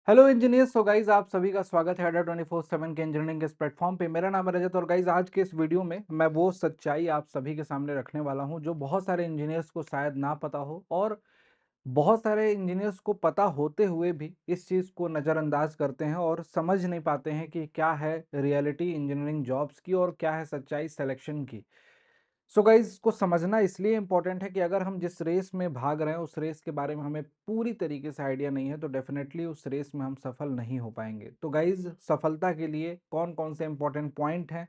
Hello engineers. तो guys आप सभी का स्वागत है अड्डा 24/7 के इंजीनियरिंग के इस प्लेटफॉर्म पे। मेरा नाम है रजत और गाइज आज के इस वीडियो में मैं वो सच्चाई आप सभी के सामने रखने वाला हूं जो बहुत सारे इंजीनियर्स को शायद ना पता हो और बहुत सारे इंजीनियर्स को पता होते हुए भी इस चीज़ को नज़रअंदाज करते हैं और समझ नहीं पाते हैं कि क्या है रियलिटी इंजीनियरिंग जॉब्स की और क्या है सच्चाई सिलेक्शन की। सो गाइज इसको समझना इसलिए इम्पोर्टेंट है कि अगर हम जिस रेस में भाग रहे हैं उस रेस के बारे में हमें पूरी तरीके से आइडिया नहीं है तो डेफिनेटली उस रेस में हम सफल नहीं हो पाएंगे। तो गाइज सफलता के लिए कौन कौन से इंपॉर्टेंट पॉइंट हैं,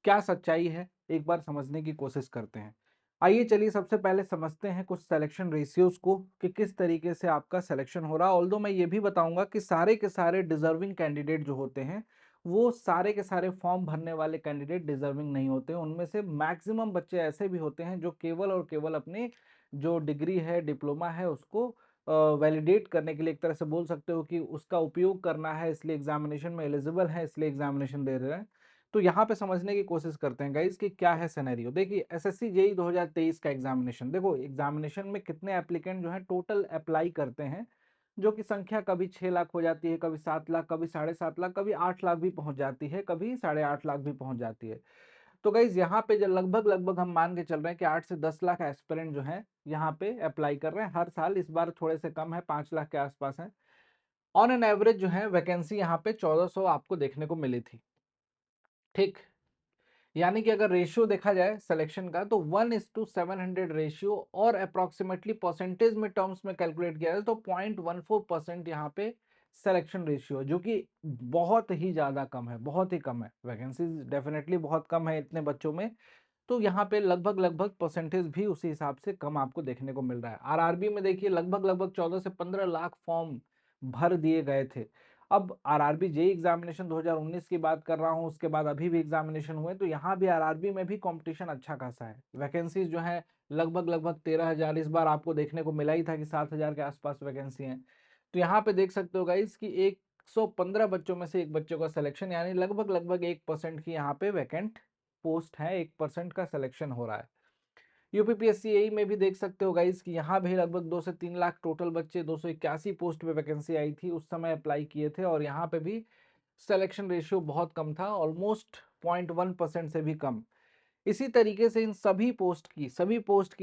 क्या सच्चाई है, एक बार समझने की कोशिश करते हैं। आइए चलिए सबसे पहले समझते हैं कुछ सिलेक्शन रेशियोज को कि किस तरीके से आपका सिलेक्शन हो रहा है। ऑल्दो मैं ये भी बताऊंगा कि सारे के सारे डिजर्विंग कैंडिडेट जो होते हैं वो सारे के सारे फॉर्म भरने वाले कैंडिडेट डिजर्विंग नहीं होते। उनमें से मैक्सिमम बच्चे ऐसे भी होते हैं जो केवल और केवल अपने जो डिग्री है, डिप्लोमा है, उसको वैलिडेट करने के लिए, एक तरह से बोल सकते हो कि उसका उपयोग करना है, इसलिए एग्जामिनेशन में एलिजिबल है, इसलिए एग्जामिनेशन दे रहे हैं। तो यहाँ पे समझने की कोशिश करते हैं गाइज कि क्या है सिनेरियो। देखिए एसएससी जेई 2023 का एग्जामिनेशन, देखो एग्जामिनेशन में कितने एप्लीकेंट जो है टोटल अप्लाई करते हैं, जो कि संख्या कभी 6 लाख हो जाती है, कभी 7 लाख, कभी 7.5 लाख, कभी 8 लाख भी पहुंच जाती है, कभी 8.5 लाख भी पहुंच जाती है। तो गाइज यहाँ पे जो लगभग लगभग हम मान के चल रहे हैं कि 8 से 10 लाख एस्पिरेंट जो है यहाँ पे अप्लाई कर रहे हैं हर साल। इस बार थोड़े से कम है, 5 लाख के आसपास है। ऑन एन एवरेज जो है वैकेंसी यहाँ पे 1400 आपको देखने को मिली थी। ठीक, यानी कि अगर रेशियो देखा जाए सिलेक्शन का तो 1:700 रेशियो, और अप्रोक्सीमेटली परसेंटेज में टर्म्स में कैलकुलेट किया जाए तो 0.14% यहाँ पे सिलेक्शन रेशियो, जो कि बहुत ही ज़्यादा कम है, बहुत ही कम है। वैकेंसीज डेफिनेटली बहुत कम है इतने बच्चों में, तो यहाँ पे लगभग लगभग परसेंटेज भी उसी हिसाब से कम आपको देखने को मिल रहा है। आरआरबी में देखिए लगभग लगभग 14 से 15 लाख फॉर्म भर दिए गए थे। अब आरआरबी जेई एग्जामिनेशन 2019 की बात कर रहा हूँ, उसके बाद अभी भी एग्जामिनेशन हुए, तो यहाँ भी आरआरबी में भी कंपटीशन अच्छा खासा है। वैकेंसीज जो है लगभग लगभग 13,000, इस बार आपको देखने को मिला ही था कि 7,000 के आसपास वैकेंसी है। तो यहाँ पे देख सकते हो गाइस कि 115 बच्चों में से एक बच्चों का सिलेक्शन, यानी लगभग लगभग 1% की यहाँ पे वैकेंट पोस्ट है, 1% का सिलेक्शन हो रहा है। यूपीपीएससी में भी देख सकते हो गाइस कि यहाँ भी लगभग 2 से 3 लाख टोटल बच्चे, 281 पोस्ट पे वैकेंसी आई थी, उस समय अप्लाई किए थे, और यहाँ पे भी सिलेक्शन रेशियो बहुत कम था, ऑलमोस्ट 0.1% से भी कम। इसी तरीके से इन सभी पोस्ट की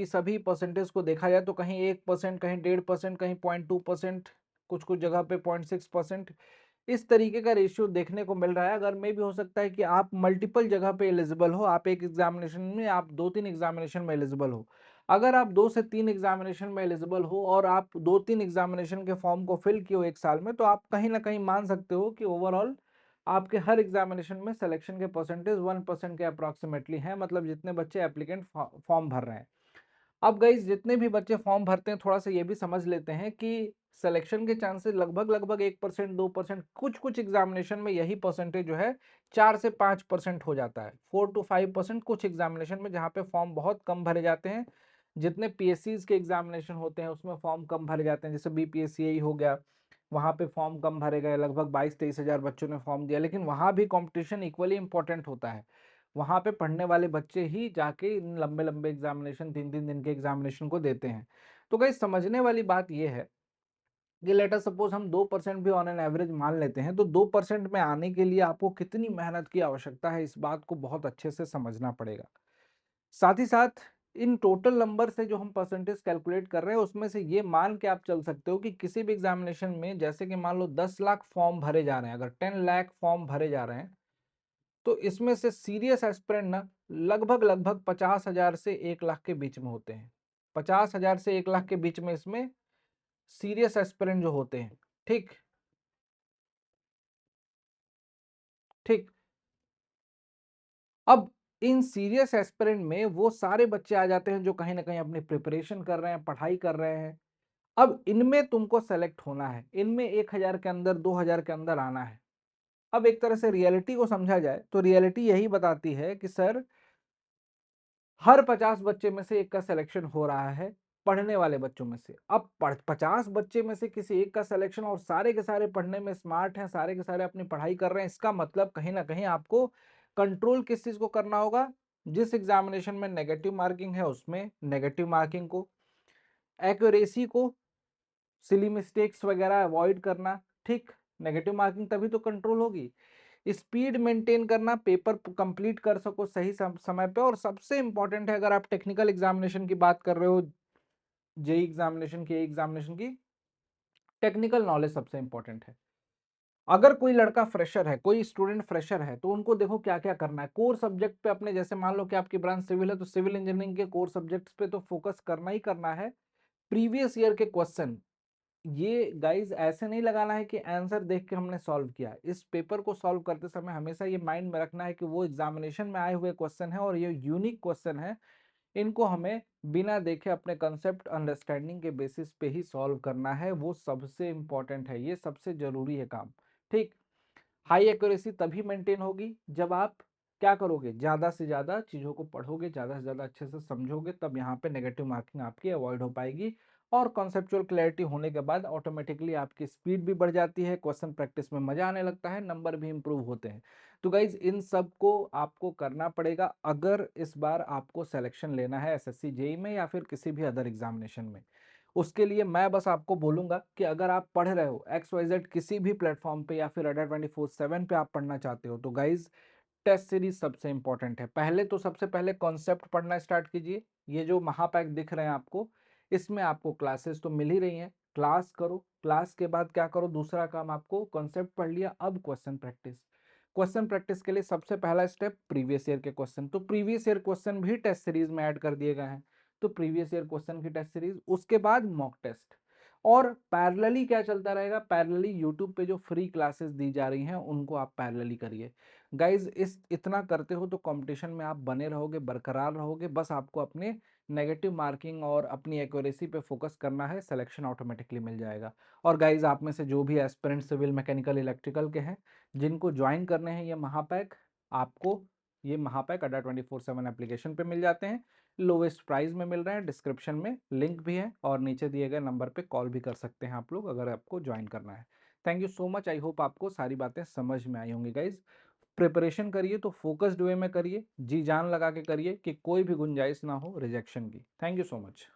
सभी परसेंटेज को देखा जाए तो कहीं 1%, कहीं 1.5%, कहीं 0.2%, कुछ कुछ जगह पे 0.6%, इस तरीके का रेशियो देखने को मिल रहा है। अगर में भी हो सकता है कि आप मल्टीपल जगह पे एलिजिबल हो, आप एक एग्जामिनेशन में, आप 2-3 एग्जामिनेशन में एलिजिबल हो। अगर आप 2 से 3 एग्जामिनेशन में एलिजिबल हो और आप 2-3 एग्जामिनेशन के फॉर्म को फिल किए हो एक साल में, तो आप कहीं ना कहीं मान सकते हो कि ओवरऑल आपके हर एग्जामिनेशन में सिलेक्शन के परसेंटेज 1% के अप्रॉक्सीमेटली हैं, मतलब जितने बच्चे एप्लीकेंट फॉर्म भर रहे हैं। अब गाइस जितने भी बच्चे फॉर्म भरते हैं थोड़ा सा ये भी समझ लेते हैं कि सिलेक्शन के चांसेस लगभग लगभग 1%, 2%, कुछ कुछ एग्जामिनेशन में यही परसेंटेज जो है 4 से 5% हो जाता है, 4 to 5% कुछ एग्जामिनेशन में, जहाँ पे फॉर्म बहुत कम भरे जाते हैं। जितने पीएससीज के एग्जामिनेशन होते हैं उसमें फॉर्म कम भरे जाते हैं, जैसे बीपीएससी हो गया, वहाँ पे फॉर्म कम भरे गए, लगभग 22-23 हज़ार बच्चों ने फॉर्म दिया, लेकिन वहाँ भी कंपटीशन इक्वली इंपॉर्टेंट होता है। वहाँ पे पढ़ने वाले बच्चे ही जाके इन लंबे लंबे एग्जामिनेशन, 3-3 दिन के एग्जामिनेशन को देते हैं। तो गाइस समझने वाली बात यह है कि लेट अस सपोज हम 2% भी ऑन एन एवरेज मान लेते हैं, तो 2% में आने के लिए आपको कितनी मेहनत की आवश्यकता है, इस बात को बहुत अच्छे से समझना पड़ेगा। साथ ही साथ इन टोटल नंबर से जो हम परसेंटेज कैलकुलेट कर रहे हैं उसमें से ये मान के आप चल सकते हो कि किसी भी एग्जामिनेशन में, जैसे कि मान लो 10 लाख फॉर्म भरे जा रहे हैं, अगर 10 लाख फॉर्म भरे जा रहे हैं, तो इसमें से सीरियस एस्पिरेंट ना लगभग लगभग 50,000 से 1 लाख के बीच में होते हैं। 50,000 से 1 लाख के बीच में इसमें सीरियस एस्पिरेंट जो होते हैं। ठीक, ठीक। अब इन सीरियस एस्पिरेंट में वो सारे बच्चे आ जाते हैं जो कहीं ना कहीं अपनी प्रिपरेशन कर रहे हैं, पढ़ाई कर रहे हैं। अब इनमें तुमको सेलेक्ट होना है, इनमें 1,000 के अंदर, 2,000 के अंदर आना है। अब एक तरह से रियलिटी को समझा जाए तो रियलिटी यही बताती है कि सर हर 50 बच्चे में से एक का सिलेक्शन हो रहा है, पढ़ने वाले बच्चों में से। अब 50 बच्चे में से किसी एक का सिलेक्शन, और सारे के सारे पढ़ने में स्मार्ट हैं, सारे के सारे अपनी पढ़ाई कर रहे हैं, इसका मतलब कहीं ना कहीं आपको कंट्रोल किस चीज को करना होगा, जिस एग्जामिनेशन में नेगेटिव मार्किंग है उसमें नेगेटिव मार्किंग को, एक्यूरेसी को, सिली मिस्टेक्स वगैरह अवॉइड करना। ठीक, नेगेटिव मार्किंग तभी तो कंट्रोल होगी। स्पीड मेंटेन करना, पेपर कंप्लीट कर सको सही समय पे, और सबसे इंपॉर्टेंट है अगर आप टेक्निकल एग्जामिनेशन की बात कर रहे हो, जेई एग्जामिनेशन की, एग्जामिनेशन की, टेक्निकल नॉलेज सबसे इंपॉर्टेंट है। अगर कोई लड़का फ्रेशर है, कोई स्टूडेंट फ्रेशर है, तो उनको देखो क्या क्या करना है। कोर सब्जेक्ट पे अपने, जैसे मान लो कि आपकी ब्रांच सिविल है तो सिविल इंजीनियरिंग के कोर सब्जेक्ट्स पे तो फोकस करना ही करना है। प्रीवियस ईयर के क्वेश्चन, ये गाइज ऐसे नहीं लगाना है कि आंसर देख के हमने सॉल्व किया। इस पेपर को सॉल्व करते समय हमेशा ये माइंड में रखना है कि वो एग्जामिनेशन में आए हुए क्वेश्चन है और ये यूनिक क्वेश्चन है। इनको हमें बिना देखे अपने कंसेप्ट अंडरस्टैंडिंग के बेसिस पे ही सॉल्व करना है। वो सबसे इंपॉर्टेंट है, ये सबसे जरूरी है काम। ठीक। हाई एक्यूरेसी तभी मेंटेन होगी जब आप क्या करोगे, ज्यादा से ज्यादा चीजों को पढ़ोगे, ज्यादा से ज्यादा अच्छे से समझोगे, तब यहाँ पे नेगेटिव मार्किंग आपकी अवॉइड हो पाएगी। और कॉन्सेप्चुअल क्लैरिटी होने के बाद ऑटोमेटिकली आपकी स्पीड भी बढ़ जाती है, क्वेश्चन प्रैक्टिस में मजा आने लगता है, नंबर भी इंप्रूव होते हैं। तो गाइज इन सब को आपको करना पड़ेगा अगर इस बार आपको सिलेक्शन लेना है एसएससी जेई में या फिर किसी भी अदर एग्जामिनेशन में। उसके लिए मैं बस आपको बोलूंगा कि अगर आप पढ़ रहे हो XYZ किसी भी प्लेटफॉर्म पे या फिर अडा 24/7 पे आप पढ़ना चाहते हो, तो गाइज टेस्ट सीरीज सबसे इंपॉर्टेंट है। पहले तो सबसे पहले कॉन्सेप्ट पढ़ना स्टार्ट कीजिए। ये जो महापैक दिख रहे हैं आपको, इसमें आपको क्लासेस तो मिल ही रही हैं, क्लास करो। क्लास के बाद क्या करो, दूसरा काम, आपको कॉन्सेप्ट पढ़ लिया, अब क्वेश्चन प्रैक्टिस। क्वेश्चन प्रैक्टिस के लिए सबसे पहला स्टेप प्रीवियस ईयर के क्वेश्चन, तो प्रीवियस ईयर क्वेश्चन भी टेस्ट सीरीज में ऐड कर दिए गए हैं। तो प्रीवियस ईयर क्वेश्चन की टेस्ट सीरीज, उसके बाद मॉक टेस्ट। और पैरेलली क्या चलता रहेगा, पैरेलली यूट्यूब पे जो फ्री क्लासेस दी जा रही हैं उनको आप पैरेलली करिए। गाइज इस इतना करते हो तो कंपटीशन में आप बने रहोगे, बरकरार रहोगे। बस आपको अपने नेगेटिव मार्किंग और अपनी एक्यूरेसी पे फोकस करना है, सिलेक्शन ऑटोमेटिकली मिल जाएगा। और गाइज आप में से जो भी एस्पिरेंट सिविल, मैकेनिकल, इलेक्ट्रिकल के हैं, जिनको ज्वाइन करने हैं ये महापैक, आपको ये महापैक अड्डा 24/7 एप्लीकेशन पे मिल जाते हैं। लोवेस्ट प्राइस में मिल रहे हैं, डिस्क्रिप्शन में लिंक भी है और नीचे दिए गए नंबर पे कॉल भी कर सकते हैं आप लोग अगर आपको ज्वाइन करना है। Thank you so much, I hope आपको सारी बातें समझ में आई होंगी गाइज। प्रिपरेशन करिए तो फोकस्ड वे में करिए, जी जान लगा के करिए कि कोई भी गुंजाइश ना हो रिजेक्शन की। Thank you so much.